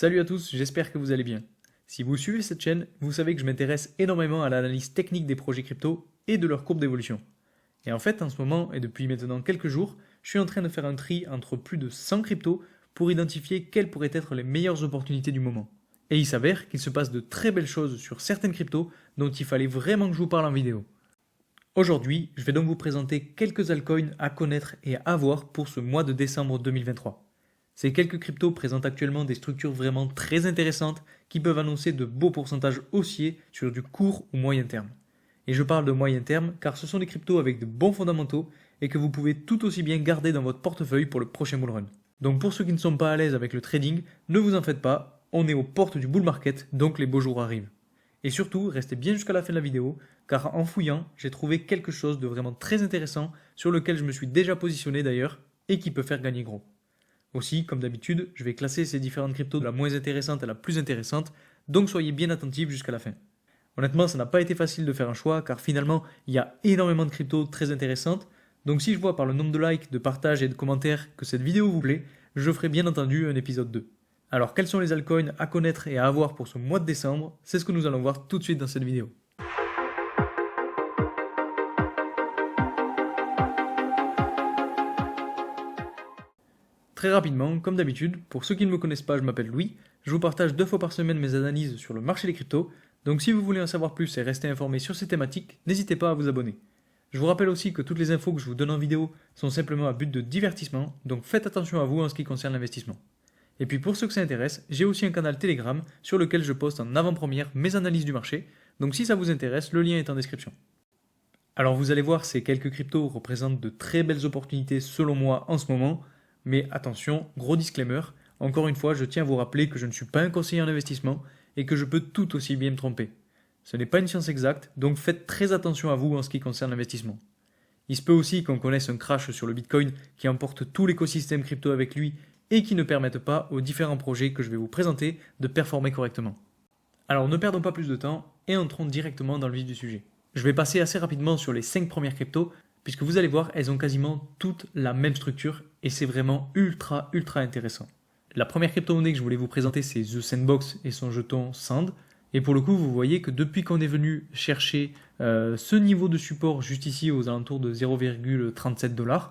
Salut à tous, j'espère que vous allez bien. Si vous suivez cette chaîne, vous savez que je m'intéresse énormément à l'analyse technique des projets crypto et de leur courbe d'évolution. Et en fait, en ce moment, et depuis maintenant quelques jours, je suis en train de faire un tri entre plus de 100 cryptos pour identifier quelles pourraient être les meilleures opportunités du moment. Et il s'avère qu'il se passe de très belles choses sur certaines cryptos dont il fallait vraiment que je vous parle en vidéo. Aujourd'hui, je vais donc vous présenter quelques altcoins à connaître et à avoir pour ce mois de décembre 2023. Ces quelques cryptos présentent actuellement des structures vraiment très intéressantes qui peuvent annoncer de beaux pourcentages haussiers sur du court ou moyen terme. Et je parle de moyen terme car ce sont des cryptos avec de bons fondamentaux et que vous pouvez tout aussi bien garder dans votre portefeuille pour le prochain bull run. Donc pour ceux qui ne sont pas à l'aise avec le trading, ne vous en faites pas, on est aux portes du bull market, donc les beaux jours arrivent. Et surtout, restez bien jusqu'à la fin de la vidéo, car en fouillant, j'ai trouvé quelque chose de vraiment très intéressant sur lequel je me suis déjà positionné d'ailleurs, et qui peut faire gagner gros. Aussi, comme d'habitude, je vais classer ces différentes cryptos de la moins intéressante à la plus intéressante, donc soyez bien attentifs jusqu'à la fin. Honnêtement, ça n'a pas été facile de faire un choix, car finalement, il y a énormément de cryptos très intéressantes, donc si je vois par le nombre de likes, de partages et de commentaires que cette vidéo vous plaît, je ferai bien entendu un épisode 2. Alors, quels sont les altcoins à connaître et à avoir pour ce mois de décembre? C'est ce que nous allons voir tout de suite dans cette vidéo. Très rapidement, comme d'habitude, pour ceux qui ne me connaissent pas, je m'appelle Louis, je vous partage 2 fois par semaine mes analyses sur le marché des cryptos, donc si vous voulez en savoir plus et rester informé sur ces thématiques, n'hésitez pas à vous abonner. Je vous rappelle aussi que toutes les infos que je vous donne en vidéo sont simplement à but de divertissement, donc faites attention à vous en ce qui concerne l'investissement. Et puis pour ceux que ça intéresse, j'ai aussi un canal Telegram sur lequel je poste en avant-première mes analyses du marché, donc si ça vous intéresse, le lien est en description. Alors vous allez voir, ces quelques cryptos représentent de très belles opportunités selon moi en ce moment, mais attention, gros disclaimer, encore une fois, je tiens à vous rappeler que je ne suis pas un conseiller en investissement et que je peux tout aussi bien me tromper. Ce n'est pas une science exacte, donc faites très attention à vous en ce qui concerne l'investissement. Il se peut aussi qu'on connaisse un crash sur le Bitcoin qui emporte tout l'écosystème crypto avec lui et qui ne permettent pas aux différents projets que je vais vous présenter de performer correctement. Alors ne perdons pas plus de temps et entrons directement dans le vif du sujet. Je vais passer assez rapidement sur les 5 premières cryptos, puisque vous allez voir, elles ont quasiment toutes la même structure et c'est vraiment ultra intéressant. La première crypto-monnaie que je voulais vous présenter, c'est The Sandbox et son jeton Sand. Et pour le coup, vous voyez que depuis qu'on est venu chercher ce niveau de support juste ici aux alentours de 0,37$,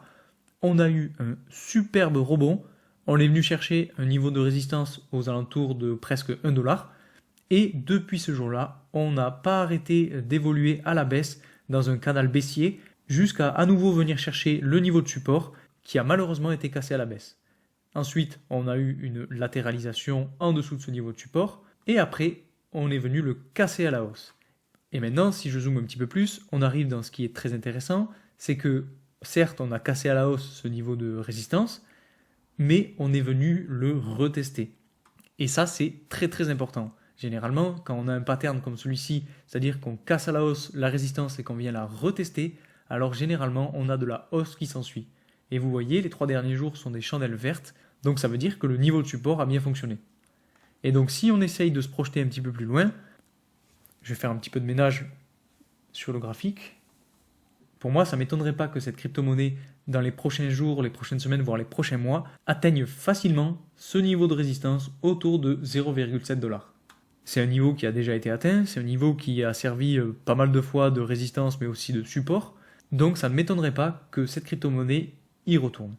on a eu un superbe rebond. On est venu chercher un niveau de résistance aux alentours de presque 1$. Et depuis ce jour-là, on n'a pas arrêté d'évoluer à la baisse dans un canal baissier jusqu'à à nouveau venir chercher le niveau de support qui a malheureusement été cassé à la baisse. Ensuite, on a eu une latéralisation en dessous de ce niveau de support et après, on est venu le casser à la hausse. Et maintenant, si je zoome un petit peu plus, on arrive dans ce qui est très intéressant, c'est que certes, on a cassé à la hausse ce niveau de résistance, mais on est venu le retester. Et ça, c'est très important. Généralement, quand on a un pattern comme celui-ci, c'est-à-dire qu'on casse à la hausse la résistance et qu'on vient la retester, alors généralement, on a de la hausse qui s'ensuit. Et vous voyez, les 3 derniers jours sont des chandelles vertes, donc ça veut dire que le niveau de support a bien fonctionné. Et donc si on essaye de se projeter un petit peu plus loin, je vais faire un petit peu de ménage sur le graphique. Pour moi, ça ne m'étonnerait pas que cette crypto-monnaie, dans les prochains jours, les prochaines semaines, voire les prochains mois, atteigne facilement ce niveau de résistance autour de 0,7$. C'est un niveau qui a déjà été atteint, c'est un niveau qui a servi pas mal de fois de résistance mais aussi de support, donc ça ne m'étonnerait pas que cette crypto-monnaie y retourne.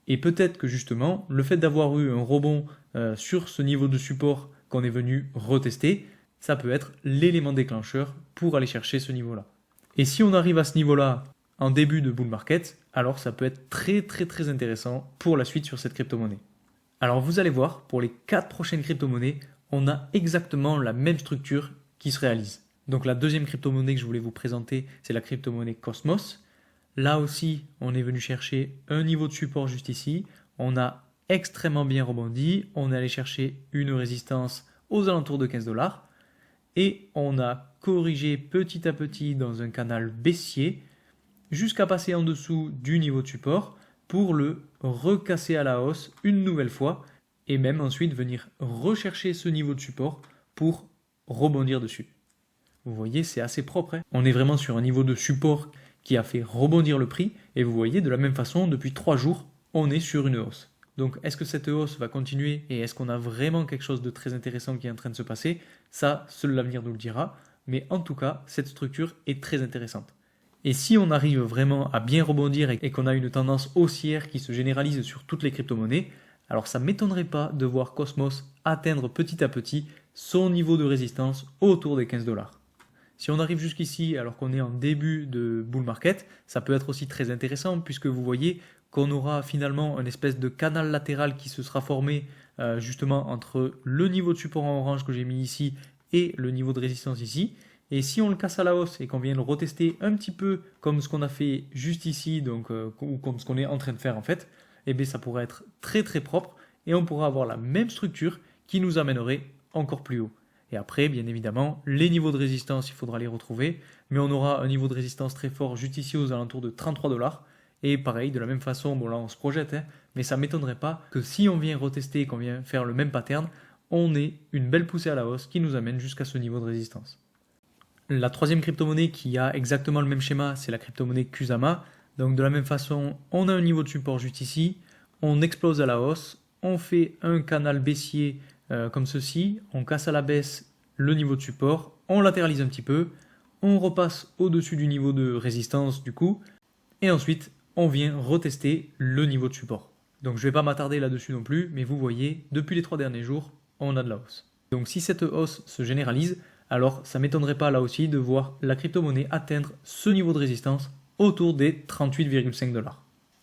Et peut-être que justement, le fait d'avoir eu un rebond sur ce niveau de support qu'on est venu retester, ça peut être l'élément déclencheur pour aller chercher ce niveau-là. Et si on arrive à ce niveau-là en début de bull market, alors ça peut être très intéressant pour la suite sur cette crypto-monnaie. Alors vous allez voir, pour les 4 prochaines crypto-monnaies, on a exactement la même structure qui se réalise. Donc la deuxième crypto-monnaie que je voulais vous présenter, c'est la crypto-monnaie Cosmos. Là aussi, on est venu chercher un niveau de support juste ici. On a extrêmement bien rebondi. On est allé chercher une résistance aux alentours de 15$. Et on a corrigé petit à petit dans un canal baissier jusqu'à passer en dessous du niveau de support pour le recasser à la hausse une nouvelle fois et même ensuite venir rechercher ce niveau de support pour rebondir dessus. Vous voyez, c'est assez propre. On est vraiment sur un niveau de support qui a fait rebondir le prix et vous voyez, de la même façon, depuis 3 jours, on est sur une hausse. Donc est-ce que cette hausse va continuer et est-ce qu'on a vraiment quelque chose de très intéressant qui est en train de se passer? Ça, seul l'avenir nous le dira. Mais en tout cas, cette structure est très intéressante. Et si on arrive vraiment à bien rebondir et qu'on a une tendance haussière qui se généralise sur toutes les crypto-monnaies, alors ça ne m'étonnerait pas de voir Cosmos atteindre petit à petit son niveau de résistance autour des 15 $. Si on arrive jusqu'ici alors qu'on est en début de bull market, ça peut être aussi très intéressant puisque vous voyez qu'on aura finalement une espèce de canal latéral qui se sera formé justement entre le niveau de support en orange que j'ai mis ici et le niveau de résistance ici. Et si on le casse à la hausse et qu'on vient le retester un petit peu comme ce qu'on a fait juste ici, donc, ou comme ce qu'on est en train de faire en fait, eh bien ça pourrait être très très propre et on pourra avoir la même structure qui nous amènerait encore plus haut. Et après, bien évidemment, les niveaux de résistance, il faudra les retrouver, mais on aura un niveau de résistance très fort juste ici aux alentours de 33 $. Et pareil, de la même façon, bon là on se projette, mais ça ne m'étonnerait pas que si on vient retester et qu'on vient faire le même pattern, on ait une belle poussée à la hausse qui nous amène jusqu'à ce niveau de résistance. La troisième crypto-monnaie qui a exactement le même schéma, c'est la crypto-monnaie Kusama. Donc de la même façon, on a un niveau de support juste ici, on explose à la hausse, on fait un canal baissier comme ceci, on casse à la baisse le niveau de support, on latéralise un petit peu, on repasse au-dessus du niveau de résistance du coup, et ensuite on vient retester le niveau de support. Donc je ne vais pas m'attarder là-dessus non plus, mais vous voyez, depuis les 3 derniers jours, on a de la hausse. Donc si cette hausse se généralise, alors ça ne m'étonnerait pas là aussi de voir la crypto-monnaie atteindre ce niveau de résistance autour des 38,5 $.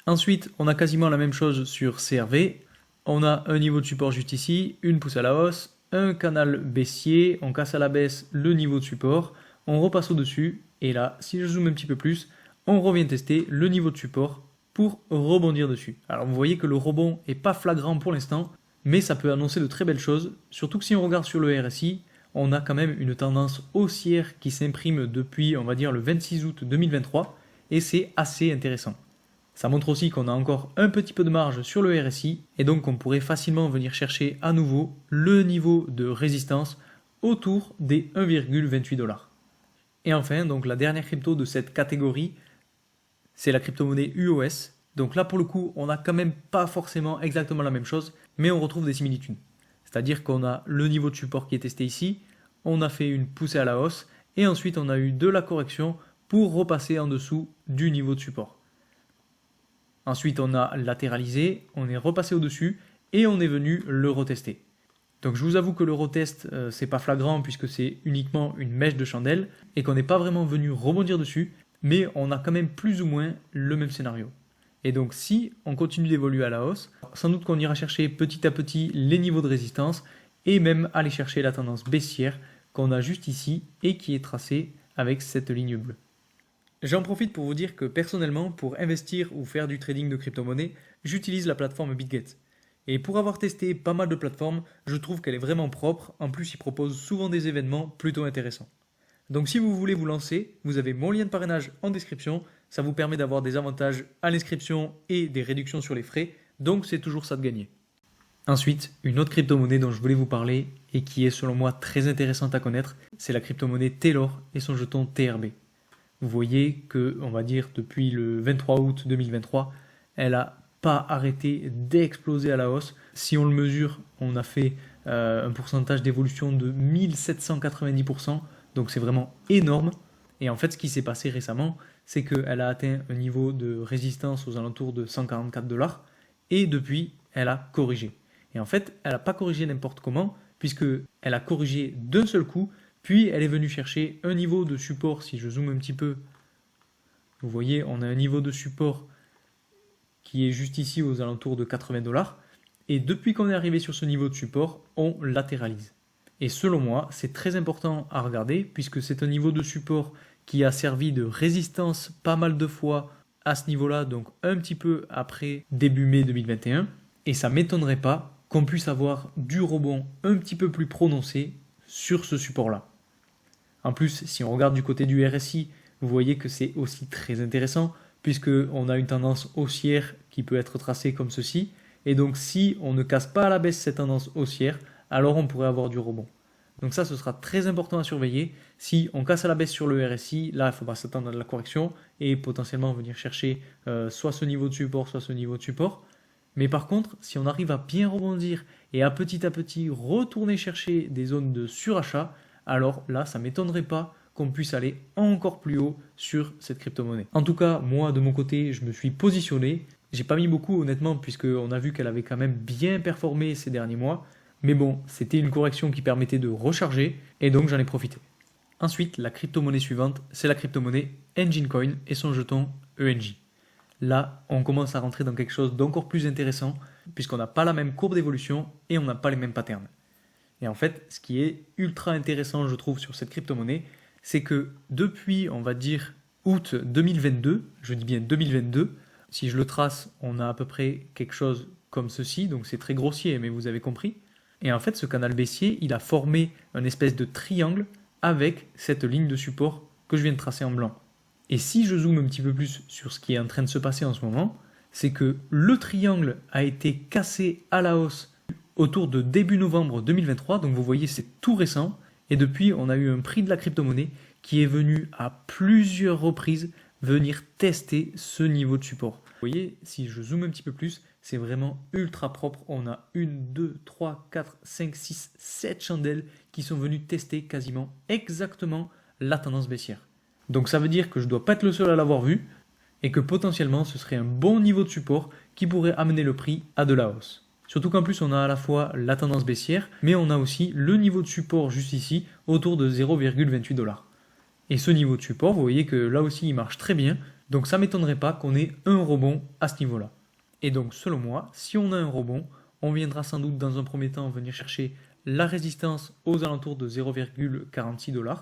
Ensuite, on a quasiment la même chose sur CRV. On a un niveau de support juste ici, une poussée à la hausse, un canal baissier, on casse à la baisse le niveau de support, on repasse au-dessus, et là, si je zoome un petit peu plus, on revient tester le niveau de support pour rebondir dessus. Alors vous voyez que le rebond n'est pas flagrant pour l'instant, mais ça peut annoncer de très belles choses, surtout que si on regarde sur le RSI, on a quand même une tendance haussière qui s'imprime depuis, on va dire, le 26 août 2023, et c'est assez intéressant. Ça montre aussi qu'on a encore un petit peu de marge sur le RSI, et donc on pourrait facilement venir chercher à nouveau le niveau de résistance autour des 1,28 $. Et enfin, donc la dernière crypto de cette catégorie, c'est la crypto-monnaie UOS. Donc là, pour le coup, on n'a quand même pas forcément exactement la même chose, mais on retrouve des similitudes. C'est-à-dire qu'on a le niveau de support qui est testé ici, on a fait une poussée à la hausse, et ensuite on a eu de la correction pour repasser en dessous du niveau de support. Ensuite on a latéralisé, on est repassé au-dessus, et on est venu le retester. Donc je vous avoue que le retest, c'est pas flagrant puisque c'est uniquement une mèche de chandelle, et qu'on n'est pas vraiment venu rebondir dessus, mais on a quand même plus ou moins le même scénario. Et donc si on continue d'évoluer à la hausse, sans doute qu'on ira chercher petit à petit les niveaux de résistance et même aller chercher la tendance baissière qu'on a juste ici et qui est tracée avec cette ligne bleue. J'en profite pour vous dire que personnellement, pour investir ou faire du trading de crypto-monnaie, j'utilise la plateforme BitGet. Et pour avoir testé pas mal de plateformes, je trouve qu'elle est vraiment propre, en plus ils proposent souvent des événements plutôt intéressants. Donc si vous voulez vous lancer, vous avez mon lien de parrainage en description, ça vous permet d'avoir des avantages à l'inscription et des réductions sur les frais, donc c'est toujours ça de gagner. Ensuite, une autre crypto-monnaie dont je voulais vous parler et qui est selon moi très intéressante à connaître, c'est la crypto-monnaie Taylor et son jeton TRB. Vous voyez que, on va dire, depuis le 23 août 2023, elle n'a pas arrêté d'exploser à la hausse. Si on le mesure, on a fait un pourcentage d'évolution de 1790%, donc c'est vraiment énorme. Et en fait, ce qui s'est passé récemment, c'est qu'elle a atteint un niveau de résistance aux alentours de 144 $, et depuis, elle a corrigé. Et en fait, elle n'a pas corrigé n'importe comment, puisqu'elle a corrigé d'un seul coup, puis elle est venue chercher un niveau de support. Si je zoome un petit peu, vous voyez, on a un niveau de support qui est juste ici aux alentours de 80 $, et depuis qu'on est arrivé sur ce niveau de support, on latéralise. Et selon moi, c'est très important à regarder, puisque c'est un niveau de support qui a servi de résistance pas mal de fois à ce niveau-là, donc un petit peu après début mai 2021, et ça ne m'étonnerait pas qu'on puisse avoir du rebond un petit peu plus prononcé sur ce support-là. En plus, si on regarde du côté du RSI, vous voyez que c'est aussi très intéressant, puisqu'on a une tendance haussière qui peut être tracée comme ceci, et donc si on ne casse pas à la baisse cette tendance haussière, alors on pourrait avoir du rebond. Donc ça, ce sera très important à surveiller. Si on casse à la baisse sur le RSI, là, il faudra s'attendre à de la correction et potentiellement venir chercher soit ce niveau de support, soit ce niveau de support. Mais par contre, si on arrive à bien rebondir et à petit retourner chercher des zones de surachat, alors là, ça ne m'étonnerait pas qu'on puisse aller encore plus haut sur cette crypto-monnaie. En tout cas, moi, de mon côté, je me suis positionné. J'ai pas mis beaucoup, honnêtement, puisqu'on a vu qu'elle avait quand même bien performé ces derniers mois. Mais bon, c'était une correction qui permettait de recharger, et donc j'en ai profité. Ensuite, la crypto-monnaie suivante, c'est la crypto-monnaie Engine Coin et son jeton ENJ. Là, on commence à rentrer dans quelque chose d'encore plus intéressant, puisqu'on n'a pas la même courbe d'évolution et on n'a pas les mêmes patterns. Et en fait, ce qui est ultra intéressant, je trouve, sur cette crypto-monnaie, c'est que depuis, on va dire, août 2022, je dis bien 2022, si je le trace, on a à peu près quelque chose comme ceci, donc c'est très grossier, mais vous avez compris. Et en fait, ce canal baissier, il a formé une espèce de triangle avec cette ligne de support que je viens de tracer en blanc. Et si je zoome un petit peu plus sur ce qui est en train de se passer en ce moment, c'est que le triangle a été cassé à la hausse autour de début novembre 2023, donc vous voyez c'est tout récent, et depuis on a eu un prix de la crypto-monnaie qui est venu à plusieurs reprises venir tester ce niveau de support. Vous voyez, si je zoome un petit peu plus, c'est vraiment ultra propre. On a 1, 2, 3, 4, 5, 6, 7 chandelles qui sont venues tester quasiment exactement la tendance baissière. Donc ça veut dire que je ne dois pas être le seul à l'avoir vu et que potentiellement ce serait un bon niveau de support qui pourrait amener le prix à de la hausse. Surtout qu'en plus on a à la fois la tendance baissière, mais on a aussi le niveau de support juste ici autour de 0,28$. Et ce niveau de support, vous voyez que là aussi il marche très bien, donc ça ne m'étonnerait pas qu'on ait un rebond à ce niveau-là. Et donc selon moi, si on a un rebond, on viendra sans doute dans un premier temps venir chercher la résistance aux alentours de 0,46$.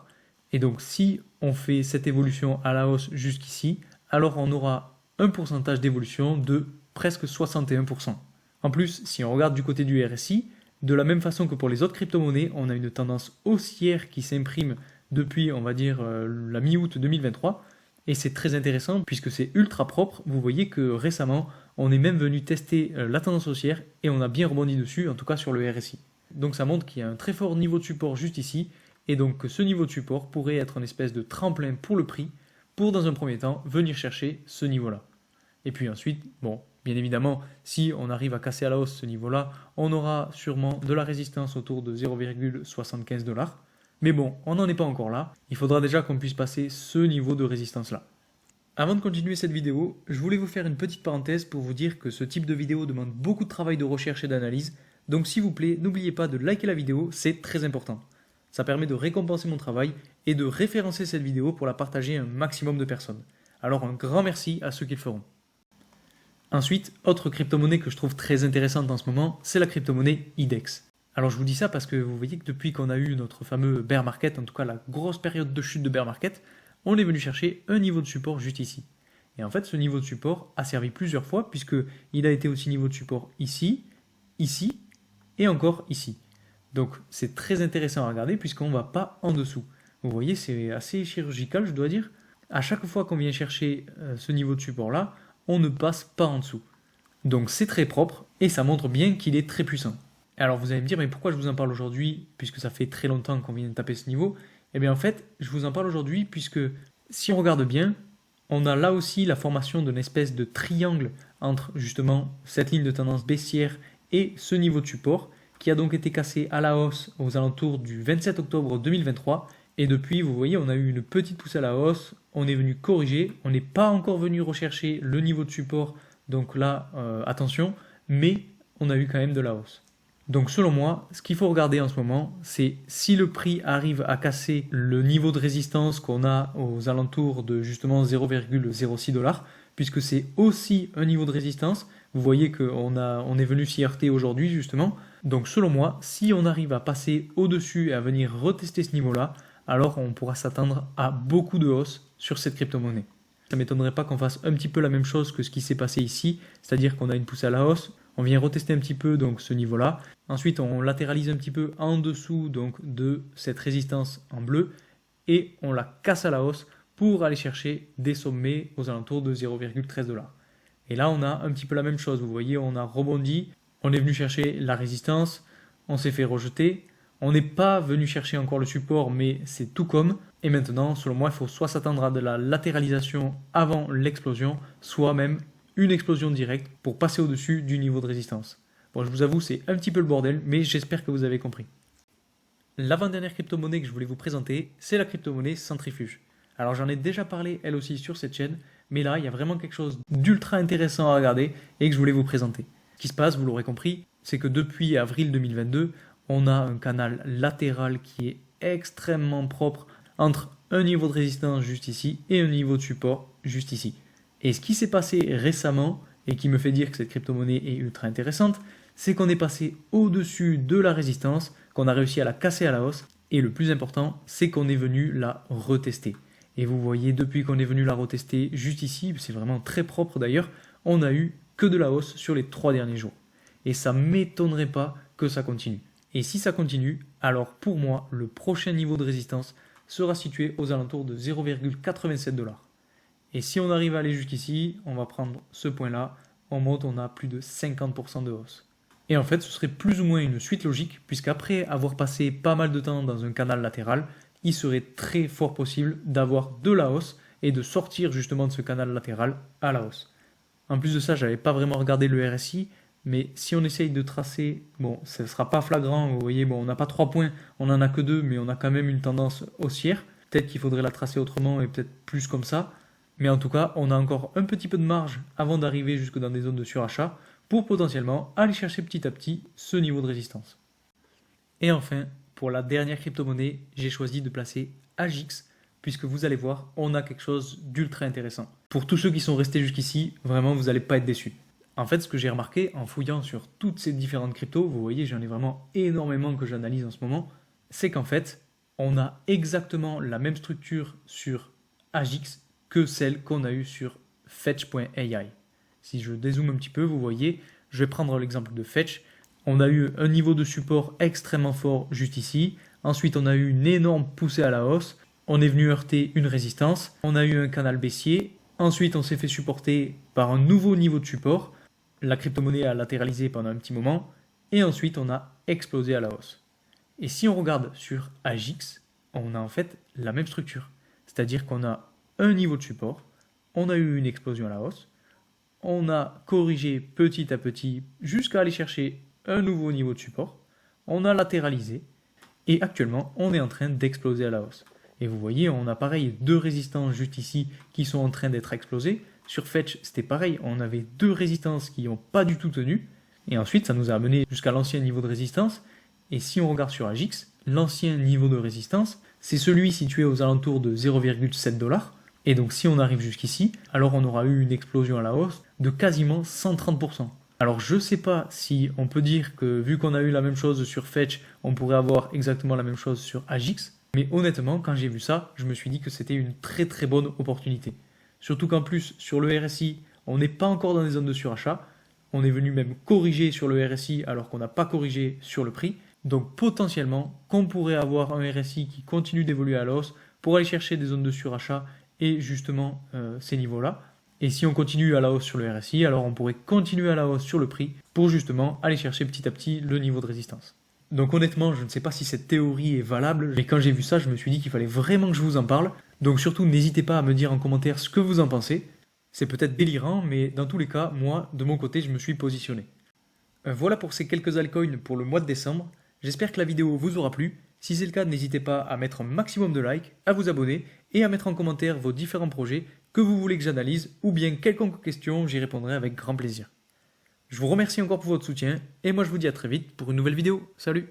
Et donc si on fait cette évolution à la hausse jusqu'ici, alors on aura un pourcentage d'évolution de presque 61%. En plus, si on regarde du côté du RSI, de la même façon que pour les autres crypto-monnaies, on a une tendance haussière qui s'imprime depuis, on va dire, la mi-août 2023. Et c'est très intéressant puisque c'est ultra propre. Vous voyez que récemment, on est même venu tester la tendance haussière et on a bien rebondi dessus, en tout cas sur le RSI. Donc ça montre qu'il y a un très fort niveau de support juste ici. Et donc que ce niveau de support pourrait être une espèce de tremplin pour le prix, pour dans un premier temps venir chercher ce niveau-là. Et puis ensuite, bon, bien évidemment, si on arrive à casser à la hausse ce niveau-là, on aura sûrement de la résistance autour de 0,75$. Mais bon, on n'en est pas encore là. Il faudra déjà qu'on puisse passer ce niveau de résistance-là. Avant de continuer cette vidéo, je voulais vous faire une petite parenthèse pour vous dire que ce type de vidéo demande beaucoup de travail de recherche et d'analyse. Donc s'il vous plaît, n'oubliez pas de liker la vidéo, c'est très important. Ça permet de récompenser mon travail et de référencer cette vidéo pour la partager à un maximum de personnes. Alors un grand merci à ceux qui le feront. Ensuite, autre crypto-monnaie que je trouve très intéressante en ce moment, c'est la crypto-monnaie IDEX. Alors je vous dis ça parce que vous voyez que depuis qu'on a eu notre fameux bear market, en tout cas la grosse période de chute de bear market, on est venu chercher un niveau de support juste ici. Et en fait, ce niveau de support a servi plusieurs fois puisqu'il a été aussi niveau de support ici, ici et encore ici. Donc c'est très intéressant à regarder puisqu'on ne va pas en dessous. Vous voyez, c'est assez chirurgical, je dois dire. À chaque fois qu'on vient chercher ce niveau de support-là, on ne passe pas en dessous. Donc c'est très propre et ça montre bien qu'il est très puissant. Alors vous allez me dire, mais pourquoi je vous en parle aujourd'hui puisque ça fait très longtemps qu'on vient de taper ce niveau? Eh bien en fait, je vous en parle aujourd'hui puisque si on regarde bien, on a là aussi la formation d'une espèce de triangle entre justement cette ligne de tendance baissière et ce niveau de support qui a donc été cassé à la hausse aux alentours du 27 octobre 2023. Et depuis, vous voyez, on a eu une petite poussée à la hausse, on est venu corriger, on n'est pas encore venu rechercher le niveau de support, donc là, attention, mais on a eu quand même de la hausse. Donc selon moi, ce qu'il faut regarder en ce moment, c'est si le prix arrive à casser le niveau de résistance qu'on a aux alentours de justement 0,06$, puisque c'est aussi un niveau de résistance. Vous voyez qu'on est venu s'y heurter aujourd'hui justement. Donc selon moi, si on arrive à passer au-dessus et à venir retester ce niveau-là, alors on pourra s'attendre à beaucoup de hausse sur cette crypto-monnaie. Ça ne m'étonnerait pas qu'on fasse un petit peu la même chose que ce qui s'est passé ici, c'est-à-dire qu'on a une poussée à la hausse, on vient retester un petit peu donc ce niveau-là, ensuite on latéralise un petit peu en dessous donc de cette résistance en bleu et on la casse à la hausse pour aller chercher des sommets aux alentours de 0,13$. Et là on a un petit peu la même chose, vous voyez on a rebondi, on est venu chercher la résistance, on s'est fait rejeter, on n'est pas venu chercher encore le support mais c'est tout comme, et maintenant selon moi il faut soit s'attendre à de la latéralisation avant l'explosion, soit même une explosion directe pour passer au-dessus du niveau de résistance. Bon, je vous avoue, c'est un petit peu le bordel, mais j'espère que vous avez compris. L'avant-dernière crypto-monnaie que je voulais vous présenter, c'est la crypto-monnaie Centrifuge. Alors j'en ai déjà parlé elle aussi sur cette chaîne, mais là il y a vraiment quelque chose d'ultra intéressant à regarder et que je voulais vous présenter. Ce qui se passe, vous l'aurez compris, c'est que depuis avril 2022, on a un canal latéral qui est extrêmement propre entre un niveau de résistance juste ici et un niveau de support juste ici. Et ce qui s'est passé récemment, et qui me fait dire que cette crypto-monnaie est ultra intéressante, c'est qu'on est passé au-dessus de la résistance, qu'on a réussi à la casser à la hausse, et le plus important, c'est qu'on est venu la retester. Et vous voyez, depuis qu'on est venu la retester juste ici, c'est vraiment très propre d'ailleurs, on n'a eu que de la hausse sur les 3 derniers jours. Et ça ne m'étonnerait pas que ça continue. Et si ça continue, alors pour moi, le prochain niveau de résistance sera situé aux alentours de 0,87 $. Et si on arrive à aller jusqu'ici, on va prendre ce point-là, on monte, on a plus de 50% de hausse. Et en fait, ce serait plus ou moins une suite logique, puisqu'après avoir passé pas mal de temps dans un canal latéral, il serait très fort possible d'avoir de la hausse et de sortir justement de ce canal latéral à la hausse. En plus de ça, je n'avais pas vraiment regardé le RSI, mais si on essaye de tracer, bon, ça ne sera pas flagrant, vous voyez, bon, on n'a pas 3 points, on n'en a que 2, mais on a quand même une tendance haussière. Peut-être qu'il faudrait la tracer autrement et peut-être plus comme ça. Mais en tout cas, on a encore un petit peu de marge avant d'arriver jusque dans des zones de surachat pour potentiellement aller chercher petit à petit ce niveau de résistance. Et enfin, pour la dernière crypto-monnaie, j'ai choisi de placer AGIX, puisque vous allez voir, on a quelque chose d'ultra intéressant. Pour tous ceux qui sont restés jusqu'ici, vraiment, vous n'allez pas être déçus. En fait, ce que j'ai remarqué en fouillant sur toutes ces différentes cryptos, vous voyez, j'en ai vraiment énormément que j'analyse en ce moment, c'est qu'en fait, on a exactement la même structure sur AGIX que celle qu'on a eue sur Fetch.ai. Si je dézoome un petit peu, vous voyez, je vais prendre l'exemple de Fetch. On a eu un niveau de support extrêmement fort juste ici. Ensuite, on a eu une énorme poussée à la hausse. On est venu heurter une résistance. On a eu un canal baissier. Ensuite, on s'est fait supporter par un nouveau niveau de support. La crypto-monnaie a latéralisé pendant un petit moment. Et ensuite, on a explosé à la hausse. Et si on regarde sur AGIX, on a en fait la même structure. C'est-à-dire qu'on a un niveau de support. On a eu une explosion à la hausse. On a corrigé petit à petit jusqu'à aller chercher un nouveau niveau de support. On a latéralisé. Et actuellement, on est en train d'exploser à la hausse. Et vous voyez, on a pareil 2 résistances juste ici qui sont en train d'être explosées. Sur Fetch, c'était pareil. On avait 2 résistances qui n'ont pas du tout tenu. Et ensuite, ça nous a amené jusqu'à l'ancien niveau de résistance. Et si on regarde sur AGIX, l'ancien niveau de résistance, c'est celui situé aux alentours de 0,7 $. Et donc si on arrive jusqu'ici, alors on aura eu une explosion à la hausse de quasiment 130%. Alors je ne sais pas si on peut dire que vu qu'on a eu la même chose sur Fetch, on pourrait avoir exactement la même chose sur AGIX. Mais honnêtement, quand j'ai vu ça, je me suis dit que c'était une très très bonne opportunité. Surtout qu'en plus, sur le RSI, on n'est pas encore dans des zones de surachat. On est venu même corriger sur le RSI alors qu'on n'a pas corrigé sur le prix. Donc potentiellement, qu'on pourrait avoir un RSI qui continue d'évoluer à la hausse pour aller chercher des zones de surachat et justement ces niveaux-là. Et si on continue à la hausse sur le RSI, alors on pourrait continuer à la hausse sur le prix pour justement aller chercher petit à petit le niveau de résistance. Donc honnêtement, je ne sais pas si cette théorie est valable, mais quand j'ai vu ça, je me suis dit qu'il fallait vraiment que je vous en parle. Donc surtout, n'hésitez pas à me dire en commentaire ce que vous en pensez. C'est peut-être délirant, mais dans tous les cas, moi, de mon côté, je me suis positionné. Voilà pour ces quelques altcoins pour le mois de décembre. J'espère que la vidéo vous aura plu. Si c'est le cas, n'hésitez pas à mettre un maximum de likes, à vous abonner et à mettre en commentaire vos différents projets que vous voulez que j'analyse ou bien quelconque question, j'y répondrai avec grand plaisir. Je vous remercie encore pour votre soutien et moi je vous dis à très vite pour une nouvelle vidéo. Salut!